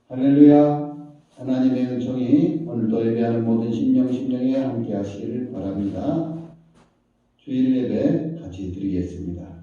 할렐루야. 하나님의 은총이 오늘도 예배하는 모든 심령에 함께 하시기를 바랍니다. 주일 예배 같이 드리겠습니다.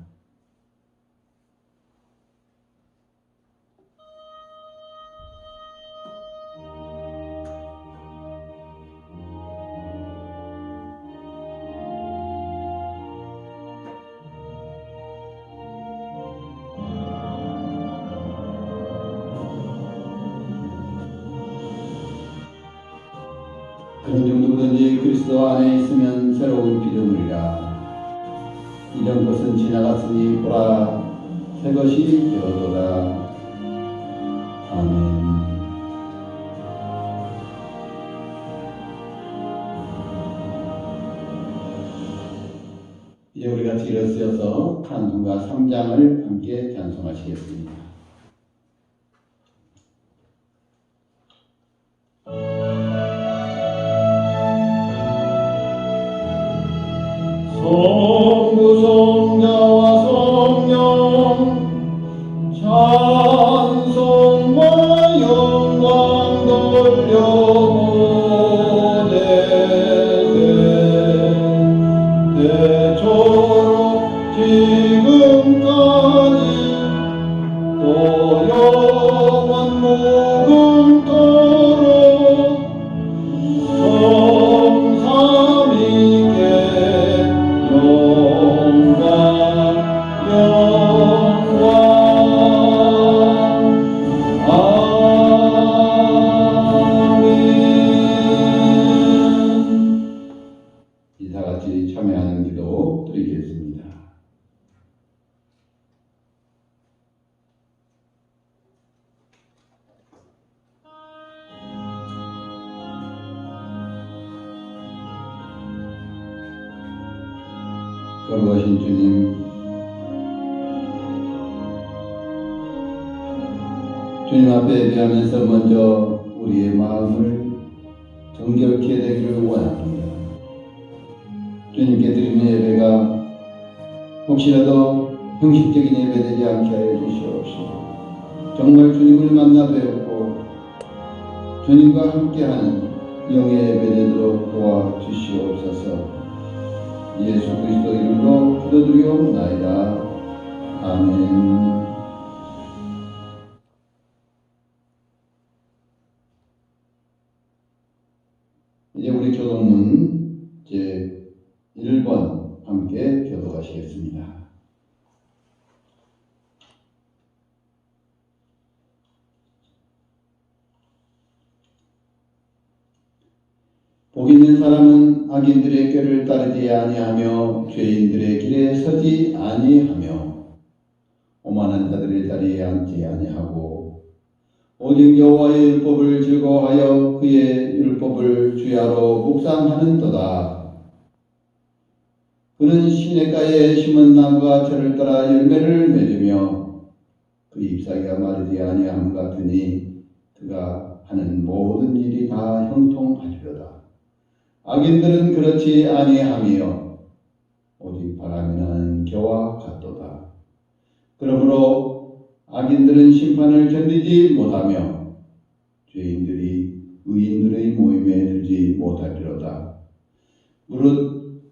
그런즉 누구든지 그리스도 안에 있으면 새로운 피조물이라. 이전 것은 지나갔으니 보라 새 것이 되었도다. 아멘. 이제 우리 같이 일어서서 찬송가 3장을 함께 찬송하시겠습니다. 성부성자와 성령 찬송과 영광 돌려보내세 대초로 지금까지 또 영원 무궁토록 성삼위께 영광 아멘. 이사같이 참여하는 기도 드리겠습니다. 거룩하신 주님 앞에 예배하면서 먼저 우리의 마음을 정결케 되기를 원합니다. 주님께 드리는 예배가 혹시라도 형식적인 예배되지 않게 하여 주시옵시고, 정말 주님을 만나 뵙고 주님과 함께하는 영의 예배되도록 도와주시옵소서. 예수 그리스도 이름으로 기도드리옵나이다. 아멘. 이제 우리 교독문 제 1번 함께 교독하시겠습니다. 복 있는 사람은 악인들의 꾀를 따르지 아니하며 죄인들의 길에 서지 아니하며 오만한 자들의 자리에 앉지 아니하고 오직 여호와의 율법을 즐거워하여 그의 율법을 주야로 묵상하는도다. 그는 시냇가에 심은 나무가 저를 따라 열매를 맺으며 그 잎사귀가 마르지 아니함 같으니 그가 하는 모든 일이 다 형통하리로다. 악인들은 그렇지 아니하며 오직 바람이 나는 겨와 같도다. 그러므로 악인들은 심판을 견디지 못하며 죄인들이 의인들의 모임에 들지 못하리로다. 무릇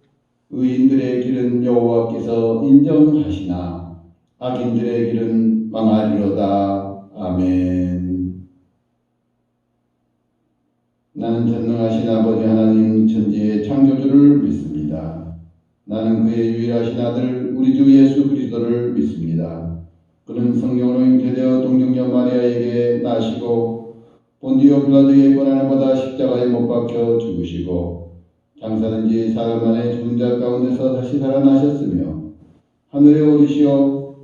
의인들의 길은 여호와께서 인정하시나 악인들의 길은 망하리로다. 아멘. 나는 전능하신 아버지 하나님 천지의 창조주를 믿습니다. 나는 그의 유일하신 아들 우리 주 예수 그리스도를 믿습니다. 그는 성령으로 잉태되어 동정녀 마리아에게 나시고 본디오 빌라도의 고난을 받아 십자가에 못 박혀 죽으시고 장사된 지 사흘 만에 죽은 자 가운데서 다시 살아나셨으며 하늘에 오르시어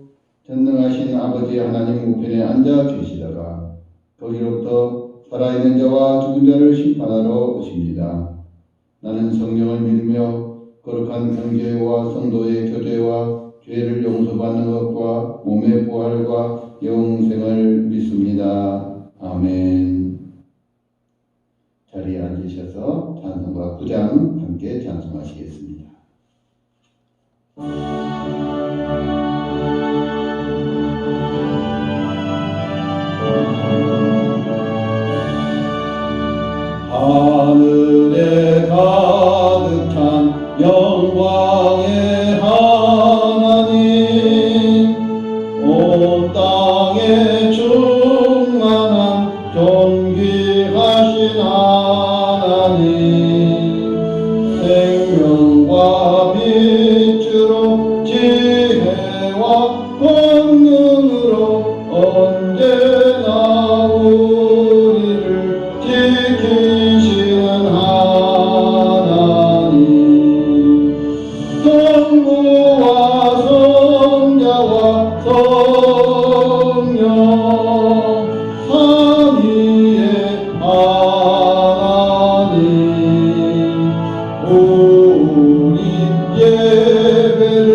전능하신 아버지 하나님 우편에 앉아 계시다가 거기로부터 살아있는 자와 죽은 자를 심판하러 오십니다. 나는 성령을 믿으며 거룩한 경계와 성도의 교제와 죄를 용서받는 것과 몸의 부활과 영생을 믿습니다. 아멘. 자리에 앉으셔서 찬송가 9장 함께 찬송하시겠습니다. 하늘에 가득 찬 영광의 하나님, 온 땅에 충만한 존귀하신 하나님, 생명과 빛으로 지혜와 권능으로 언제나 우리를 지키시는 하나님, 성부와 성자와 성령 삼위의 하나님, 우리 예배를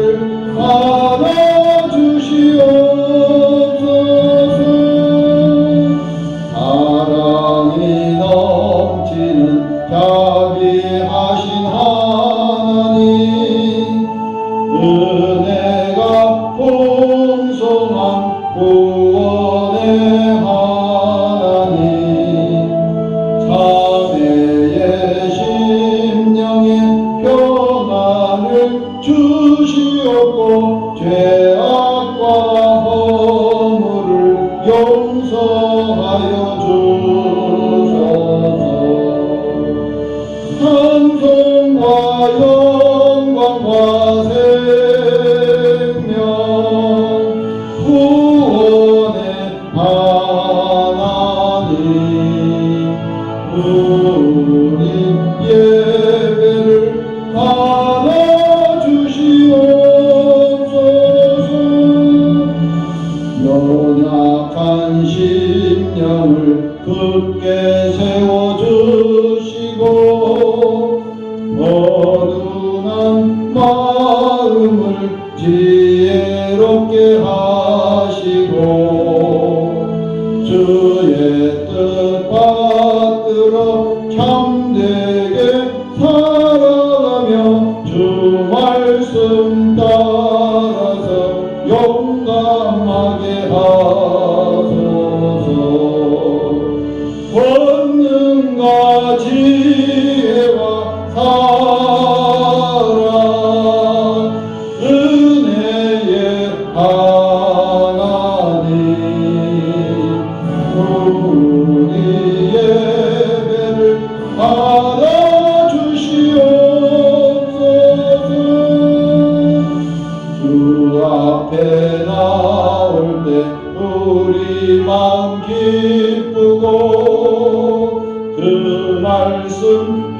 받아주시옵소서. 사랑이 넘치는 자비하신 하나님, 은혜가 풍성한 구원의 하나님, 자매의 심령에 평안을 주시옵고 죄악과 허물을 용서하여 주소서. 찬송과 영광과 생명 구원의 하나님, 우리 예배를 받아주시옵소서. 연약한 심령을 굳게 세워주시고 어두운 마음을 지혜롭게 하시고 주의 뜻 받들어 참되게 살아가며 주 말씀 따라서 용감하게 하소서. 권능과 지혜와 사랑 은혜의 하나님, 우리 예배를 받아주시옵소서. 주 앞에 나올 때 우리 마음 기쁘고 그 말씀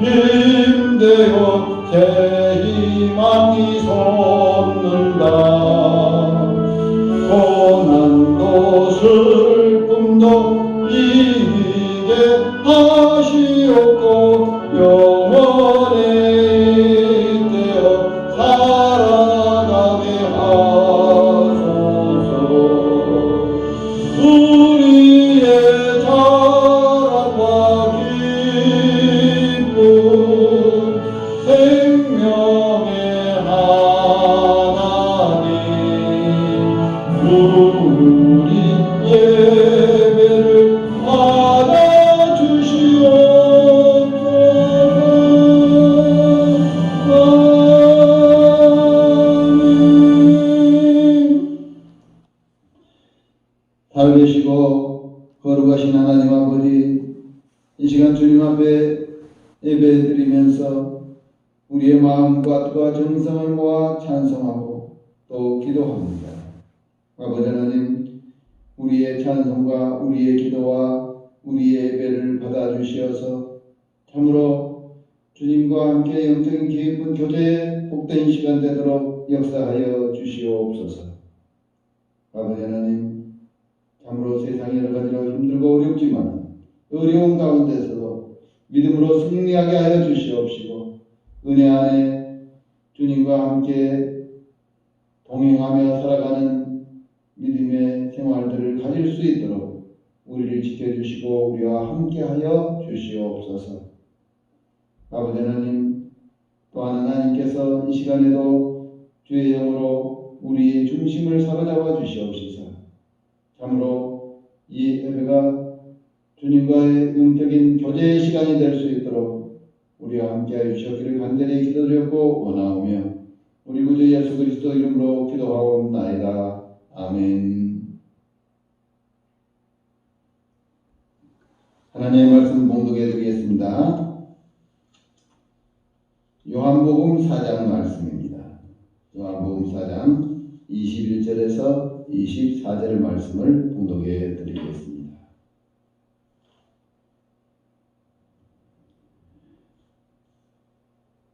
힘되어 새 희망이 솟는다. 고난도 슬픔도 이기게 하시옵고 영원히 되어 살아가게 하소서. 우리의 자랑과 기쁨 생명의 하나님, 우리 예배를 받아주시옵소서. 살아계시고 거룩하신 하나님 아버지, 이 시간 주님 앞에 예배드리면서 우리의 마음과 뜻과 정성을 모아 찬송하고 또 기도합니다. 아버지 하나님, 우리의 찬송과 우리의 기도와 우리의 예배를 받아주시어서 참으로 주님과 함께 영적인 깊은 교제에 복된 시간 되도록 역사하여 주시옵소서. 아버지 하나님, 참으로 세상이 여러 가지로 힘들고 어렵지만 어려운 가운데서도 믿음으로 승리하게 하여 주시옵시고 은혜 안에 주님과 함께 동행하며 살아가는 믿음의 생활들을 가질 수 있도록 우리를 지켜주시고 우리와 함께하여 주시옵소서. 아버지 하나님, 또한 하나님께서 이 시간에도 주의 영으로 우리의 중심을 사로잡아 주시옵소서. 참으로 이 예배가 주님과의 영적인 교제의 시간이 될 수 있도록 우리와 함께하여 주셨기를 간절히 기도드렸고 원하오며 우리 구주 예수 그리스도 이름으로 기도하옵나이다. 아멘. 하나님의 말씀 봉독해 드리겠습니다. 요한복음 4장 말씀입니다. 요한복음 4장 21절에서 24절 말씀을 봉독해 드리겠습니다.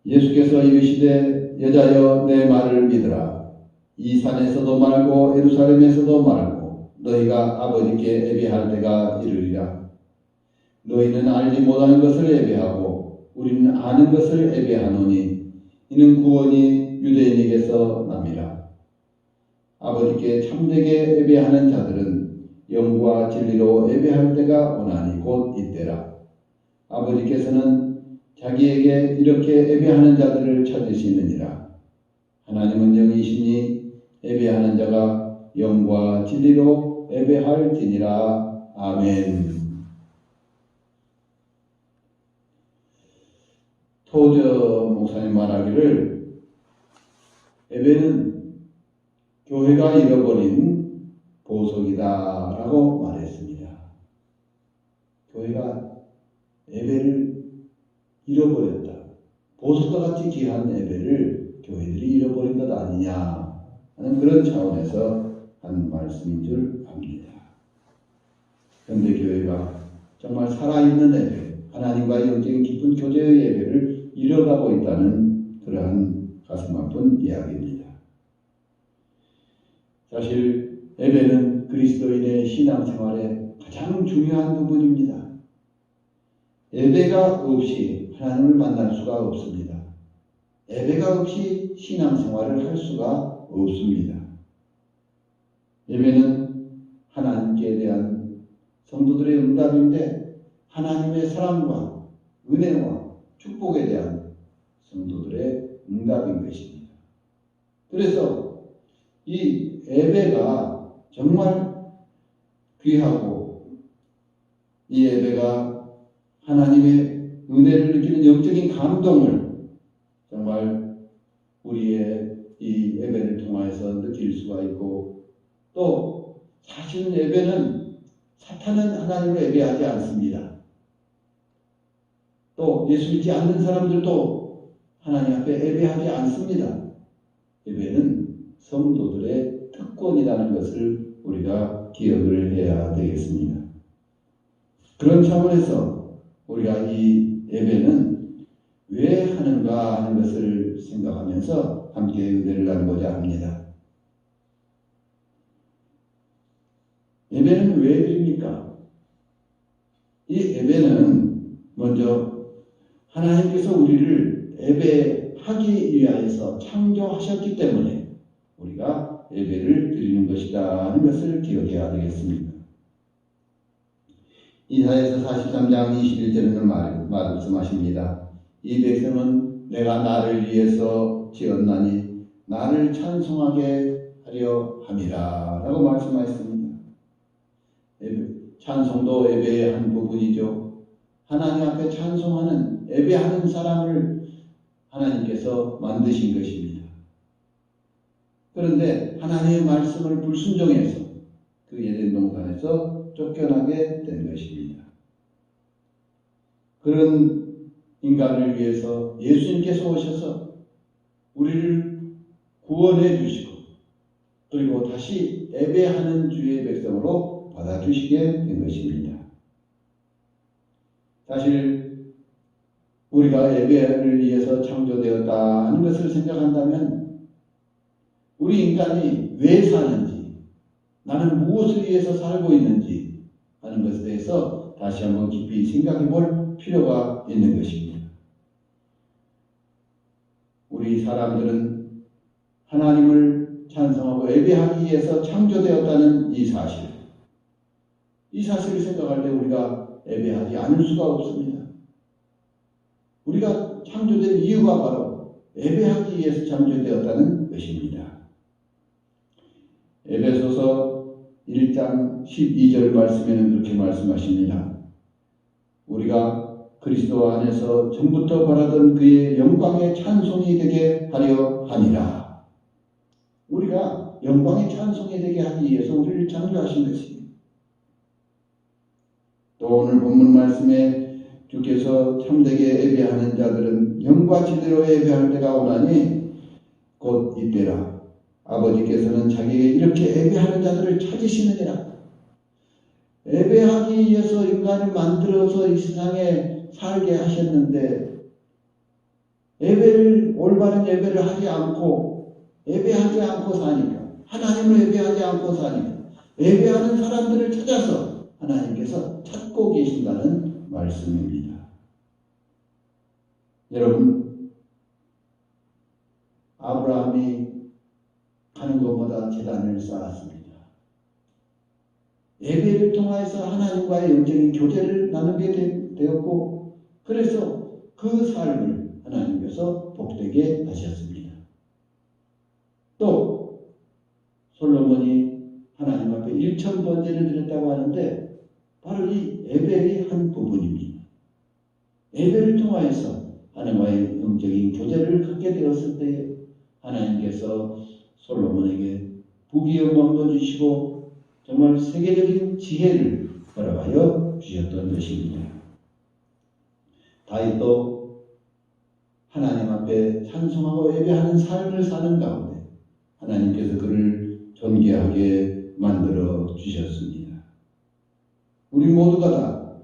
예수께서 이르시되 여자여 내 말을 믿으라. 이 산에서도 말고 예루살렘에서도 말고 너희가 아버지께 예배할 때가 이르리라. 너희는 알지 못하는 것을 예배하고 우리는 아는 것을 예배하노니 이는 구원이 유대인에게서 남이라. 아버지께 참되게 예배하는 자들은 영과 진리로 예배할 때가 오나니 곧 이때라. 아버지께서는 자기에게 이렇게 예배하는 자들을 찾으시느니라. 하나님은 영이시니 예배하는 자가 영과 진리로 예배할지니라. 아멘. 토저 목사님 말하기를 예배는 교회가 잃어버린 보석이다 라고 말했습니다. 교회가 예배를 잃어버렸다. 보석과 같이 귀한 예배를 교회들이 잃어버린 것 아니냐 하는 그런 차원에서 한 말씀인 줄 압니다. 현대 교회가 정말 살아있는 예배, 하나님과의 영적인 깊은 교제의 예배를 잃어가고 있다는 그러한 가슴 아픈 이야기입니다. 사실 예배는 그리스도인의 신앙생활의 가장 중요한 부분입니다. 예배가 없이 하나님을 만날 수가 없습니다. 예배가 없이 신앙생활을 할 수가 없습니다. 예배는 하나님께 대한 성도들의 응답인데 하나님의 사랑과 은혜와 축복에 대한 성도들의 응답인 것입니다. 그래서 이 예배가 정말 귀하고 이 예배가 하나님의 은혜를 느끼는 영적인 감동을 정말 우리의 이 예배를 통해서 느낄 수가 있고 또 사실은 예배는 사탄은 하나님을 예배하지 않습니다. 또 예수 믿지 않는 사람들도 하나님 앞에 예배하지 않습니다. 예배는 성도들의 특권이라는 것을 우리가 기억을 해야 되겠습니다. 그런 차원에서 우리가 이 예배는 왜 하는가 하는 것을 생각하면서 함께 은혜를 나누고자 합니다. 예배는 왜 드립니까? 이 예배는 먼저 하나님께서 우리를 예배하기 위하여서 창조하셨기 때문에 우리가 예배를 드리는 것이다 하는 것을 기억해야 되겠습니다. 이사야서 43장 21절에는 말씀하십니다. 이 백성은 내가 나를 위해서 지었나니 나를 찬송하게 하려 함이라 라고 말씀하셨습니다. 찬송도 예배의 한 부분이죠. 하나님 앞에 찬송하는 예배하는 사람을 하나님께서 만드신 것입니다. 그런데 하나님의 말씀을 불순종해서 그 에덴 동산에서 쫓겨나게 된 것입니다. 그런 인간을 위해서 예수님께서 오셔서 우리를 구원해 주시고 그리고 다시 예배하는 주의 백성으로 받아주시게 된 것입니다. 사실 우리가 예배를 위해서 창조되었다 하는 것을 생각한다면 우리 인간이 왜 사는지 나는 무엇을 위해서 살고 있는지 하는 것에 대해서 다시 한번 깊이 생각해 볼 필요가 있는 것입니다. 우리 사람들은 하나님을 찬송하고 예배하기 위해서 창조되었다는 이 사실을 생각할 때 우리가 예배하지 않을 수가 없습니다. 우리가 창조된 이유가 바로 예배하기 위해서 창조되었다는 것입니다. 에베소서 1장 12절 말씀에는 그렇게 말씀하십니다. 우리가 그리스도 안에서 전부터 바라던 그의 영광의 찬송이 되게 하려 함이라. 우리가 영광의 찬송이 되게 하기 위해서 우리를 창조하신 것입니다. 또 오늘 본문 말씀에 주께서 참되게 예배하는 자들은 영과 제대로 예배할 때가 오나니 곧 이때라. 아버지께서는 자기에게 이렇게 예배하는 자들을 찾으시느니라. 예배하기 위해서 인간을 만들어서 이 세상에 살게 하셨는데 예배를 올바른 예배를 하지 않고 예배하지 않고 사니까 하나님을 예배하지 않고 사니까 예배하는 사람들을 찾아서 하나님께서 찾고 계신다는 말씀입니다. 여러분, 아브라함이 가는 것보다 제단을 쌓았습니다. 예배를 통해서 하나님과의 영적인 교제를 나누게 되었고 그래서 그 삶을 하나님께서 복되게 하셨습니다. 또 솔로몬이 하나님 앞에 1000번제를 드렸다고 하는데 바로 이 예배의 한 부분입니다. 예배를 통하여서 하나님과의 영적인 교제를 갖게 되었을 때 하나님께서 솔로몬에게 부귀영광도 주시고 정말 세계적인 지혜를 허락하여 주셨던 것입니다. 다윗도 하나님 앞에 찬송하고 예배하는 삶을 사는 가운데 하나님께서 그를 존귀하게 만들어 주셨습니다. 우리 모두가 다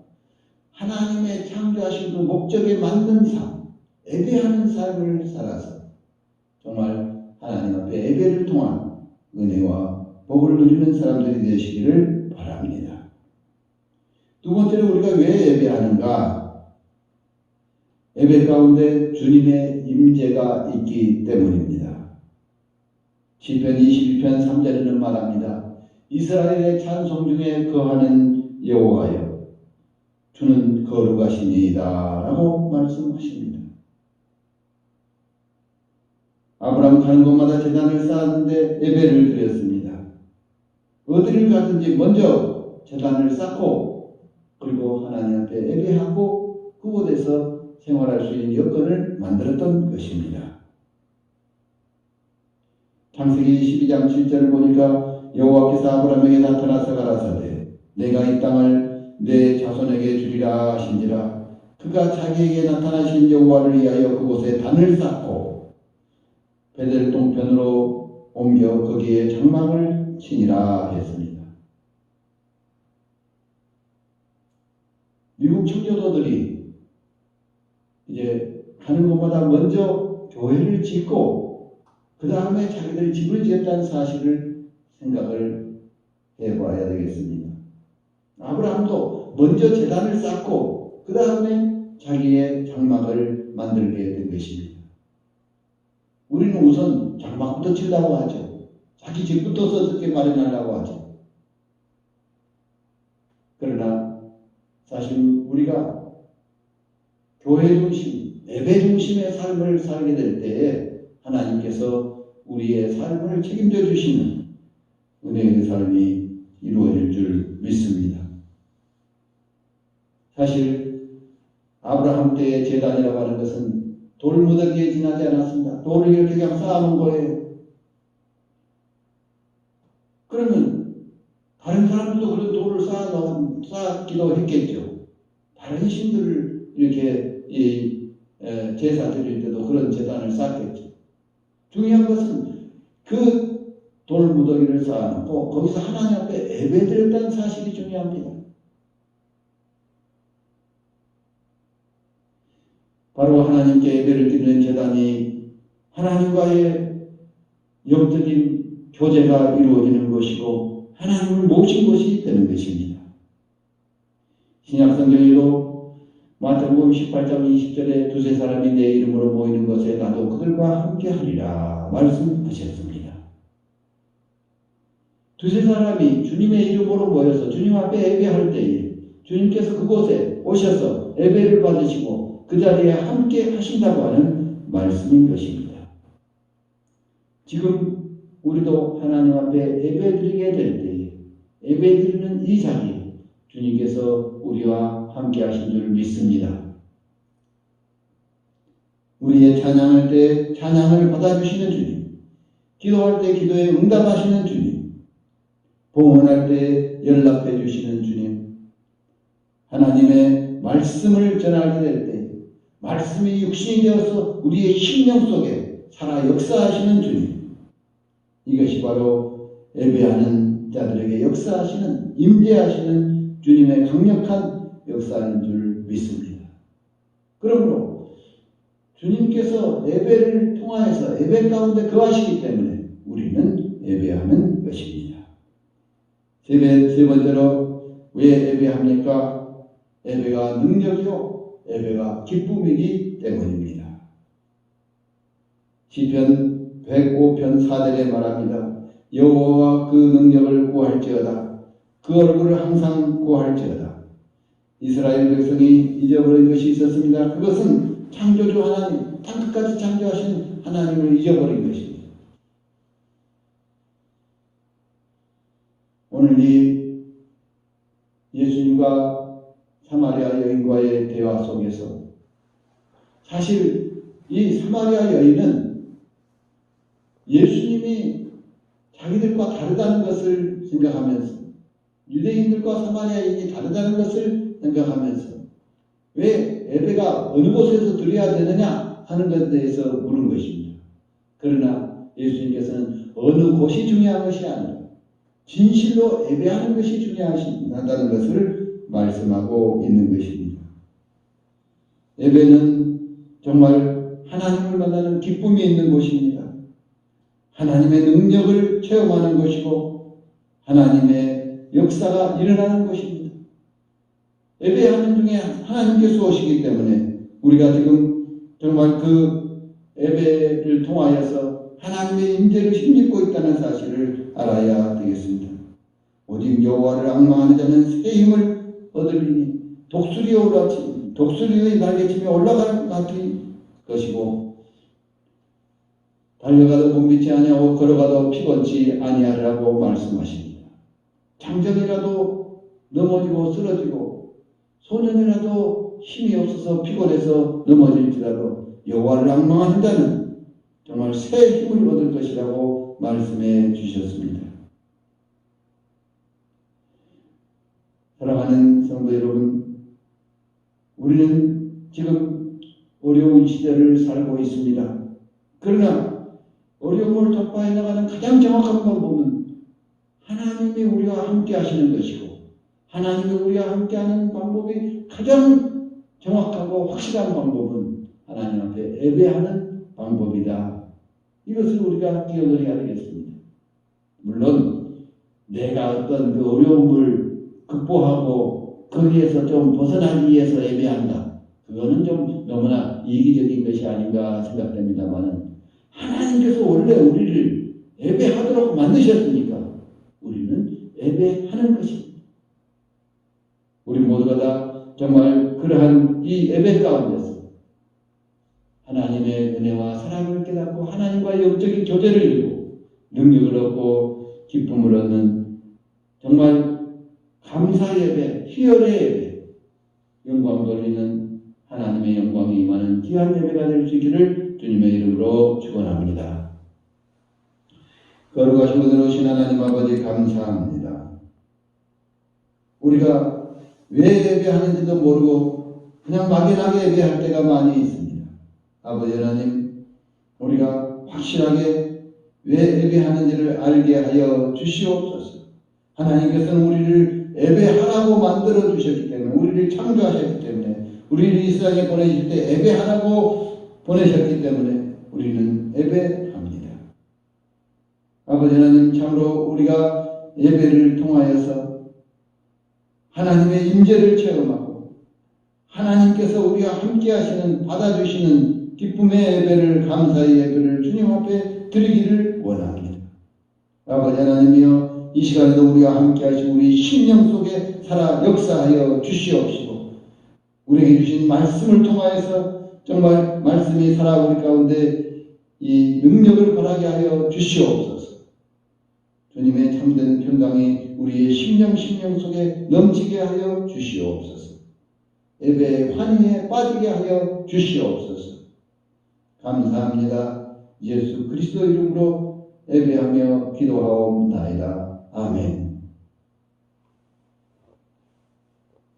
하나님의 창조하신 그 목적에 맞는 삶, 예배하는 삶을 살아서 정말 하나님 앞에 예배를 통한 은혜와 복을 누리는 사람들이 되시기를 바랍니다. 두 번째로 우리가 왜 예배하는가? 예배 가운데 주님의 임재가 있기 때문입니다. 시편 22편 3절에는 말합니다. 이스라엘의 찬송 중에 거하는 여호와여 주는 거룩하시니이다 라고 말씀하십니다. 아브라함 가는 곳마다 제단을 쌓았는데 예배를 드렸습니다. 어디를 가든지 먼저 제단을 쌓고 그리고 하나님 앞에 예배하고 그곳에서 생활할 수 있는 여건을 만들었던 것입니다. 창세기 12장 7절을 보니까 여호와께서 아브라함에게 나타나서 가라사대 내가 이 땅을 내 자손에게 주리라 하신지라. 그가 자기에게 나타나신 여호와를 위하여 그곳에 단을 쌓고 베델 동편으로 옮겨 거기에 장막을 치니라 했습니다. 미국 청교도들이 이제 가는 곳마다 먼저 교회를 짓고 그 다음에 자기들이 집을 지었다는 사실을 생각을 해봐야 되겠습니다. 아브라함도 먼저 제단을 쌓고 그 다음에 자기의 장막을 만들게 된 것입니다. 우리는 우선 장막부터 치려고 하죠. 자기 집부터 어떻게 마련하려고 하죠. 그러나 사실 우리가 교회 중심, 예배 중심의 삶을 살게 될 때에 하나님께서 우리의 삶을 책임져 주시는 은혜의 삶이 이루어질 줄 믿습니다. 사실 아브라함 때의 제단이라고 하는 것은 돌무더기에 지나지 않았습니다. 돌을 이렇게 그냥 쌓아놓은 거예요. 그러면 다른 사람들도 그런 돌을 쌓기도 했겠죠. 다른 신들을 이렇게 제사 드릴 때도 그런 제단을 쌓겠죠. 중요한 것은 그 돌무더기를 쌓아놓고 거기서 하나님 앞에 예배드렸다는 사실이 중요합니다. 바로 하나님께 예배를 드리는 제단이 하나님과의 영적인 교제가 이루어지는 것이고 하나님을 모신 것이 되는 것입니다. 신약성경에도 마태복음 18장 20절에 두세 사람이 내 이름으로 모이는 것에 나도 그들과 함께 하리라 말씀하셨습니다. 두세 사람이 주님의 이름으로 모여서 주님 앞에 예배할 때에 주님께서 그곳에 오셔서 예배를 받으시고 그 자리에 함께 하신다고 하는 말씀인 것입니다. 지금 우리도 하나님 앞에 예배드리게 될 때에 예배드리는 이 자리에 주님께서 우리와 함께 하신 줄 믿습니다. 우리의 찬양할 때 찬양을 받아주시는 주님, 기도할 때 기도에 응답하시는 주님, 봉헌할 때 연락해 주시는 주님, 하나님의 말씀을 전하게 될 때 말씀이 육신이 되어서 우리의 심령 속에 살아 역사하시는 주님, 이것이 바로 예배하는 자들에게 역사하시는, 임재하시는 주님의 강력한 역사인 줄 믿습니다. 그러므로 주님께서 예배를 통하여서 예배 가운데 거하시기 때문에 우리는 예배하는 것입니다. 세 번째로 왜 예배합니까? 예배가 능력이요, 예배가 기쁨이기 때문입니다. 시편 105편 4절에 말합니다. 여호와와 그 능력을 구할지어다. 그 얼굴을 항상 구할지어다. 이스라엘 백성이 잊어버린 것이 있었습니다. 그것은 창조주 하나님, 땅끝까지 창조하신 하나님을 잊어버린 것입니다. 오늘 이 예수님과 사마리아 여인과의 대화 속에서 사실 이 사마리아 여인은 예수님이 자기들과 다르다는 것을 생각하면서, 유대인들과 사마리아인이 다르다는 것을 생각하면서 왜 예배가 어느 곳에서 드려야 되느냐 하는 것에 대해서 물은 것입니다. 그러나 예수님께서는 어느 곳이 중요한 것이 아니라 진실로 예배하는 것이 중요하다는 것을 말씀하고 있는 것입니다. 예배는 정말 하나님을 만나는 기쁨이 있는 곳입니다. 하나님의 능력을 체험하는 것이고 하나님의 역사가 일어나는 것입니다. 예배하는 중에 하나님께서 오시기 때문에 우리가 지금 정말 그 예배를 통하여서 하나님의 임재를 힘입고 있다는 사실을 알아야 되겠습니다. 오직 여호와를 앙망하는 자는 새 힘을 얻으리니 독수리의 날개침에 올라갈 같은 것이고 달려가도 붐비지 아니하고 걸어가도 피곤치 아니하리라고 말씀하십니다. 장정이라도 넘어지고 쓰러지고 소년이라도 힘이 없어서 피곤해서 넘어질지라도 여호와를 앙망하는 자는 정말 새 힘을 얻을 것이라고 말씀해 주셨습니다. 사랑하는 성도 여러분, 우리는 지금 어려운 시대를 살고 있습니다. 그러나 어려움을突破해 나가는 가장 정확한 방법은 하나님이 우리와 함께 하시는 것이고 하나님이 우리와 함께 하는 방법이 가장 정확하고 확실한 방법은 하나님 앞에 예배하는 방법이다. 이것을 우리가 기억을 해야 되겠습니다. 물론 내가 어떤 그 어려움을 극복하고 거기에서 좀 벗어나기 위해서 예배한다. 그거는 좀 너무나 이기적인 것이 아닌가 생각됩니다만 하나님께서 원래 우리를 예배하도록 만드셨으니까 우리는 예배하는 것입니다. 우리 모두가 다 정말 그러한 이 예배 가운데서 하나님의 은혜와 사랑을 깨닫고 하나님과의 영적인 교제를 이루고 능력을 얻고 기쁨을 얻는 정말 감사 예배, 희열의 예배, 영광 돌리는 하나님의 영광이 임하는 귀한 예배가 될 수 있기를 주님의 이름으로 축원합니다. 거룩하신 분들 오신 하나님 아버지 감사합니다. 우리가 왜 예배하는지도 모르고 그냥 막연하게 예배할 때가 많이 있습니다. 아버지 하나님, 우리가 확실하게 왜 예배하는지를 알게 하여 주시옵소서. 하나님께서는 우리를 예배하라고 만들어 주셨기 때문에, 우리를 창조하셨기 때문에, 우리를 이 세상에 보내실 때 예배하라고 보내셨기 때문에 우리는 예배합니다. 아버지 하나님, 참으로 우리가 예배를 통하여서 하나님의 임재를 체험하고 하나님께서 우리와 함께 하시는, 받아주시는 기쁨의 예배를, 감사의 예배를 주님 앞에 드리기를 원합니다. 아버지 하나님이여, 이 시간에도 우리와 함께 하시고 우리 심령 속에 살아 역사하여 주시옵시고 우리에게 주신 말씀을 통하여서 정말 말씀이 살아 우리 가운데 이 능력을 발하게 하여 주시옵소서. 주님의 참된 평강이 우리의 심령 속에 넘치게 하여 주시옵소서. 예배의 환희에 빠지게 하여 주시옵소서. 감사합니다. 예수 그리스도 이름으로 예배하며 기도하옵나이다. 아멘.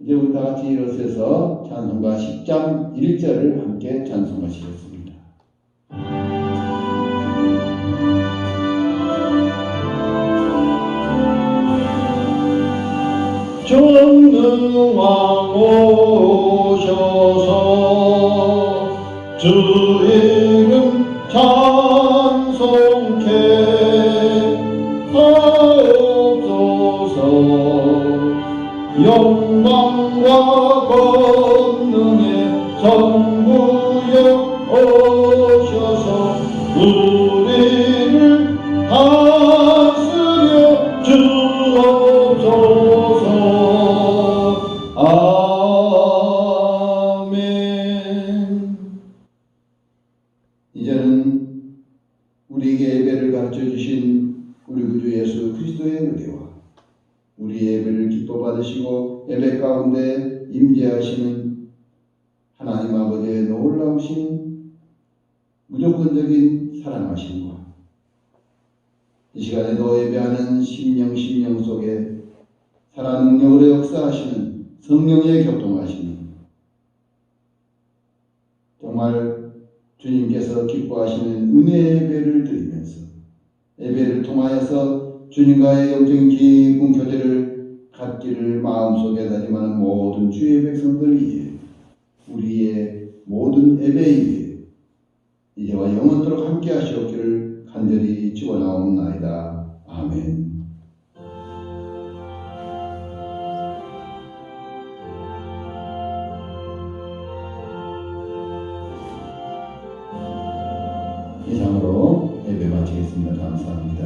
이제 우리 다 같이 일어서서 찬송가 10장 1절을 함께 찬송하시겠습니다. 전능왕 오셔서 주 이름 찬송케 하옵소서. 영광과 권능의 성부여 오셔서 우리를 다스려 주옵소서. 아멘. 이제는 우리에게 예배를 가르쳐 주신 우리 구주 예수 그리스도의 은혜와 우리 예배를 기뻐 받으시고 예배 가운데 임재하시는 하나님 아버지의 놀라우신 무조건적인 사랑하심과 이 시간에도 예배하는 심령 속에 살아 능력으로 역사하시는 성령의 교통하심, 정말 주님께서 기뻐하시는 은혜의 예배를 드리면서 예배를 통하여서 주님과의 영적인 깊은 교제를 갖기를 마음속에 다짐하는 모든 주의 백성들 위해 우리의 모든 예배 위에 이제와 영원토록 함께 하시옵기를 간절히 축원하옵나이다. 아멘. 이상으로 예배 마치겠습니다. 감사합니다.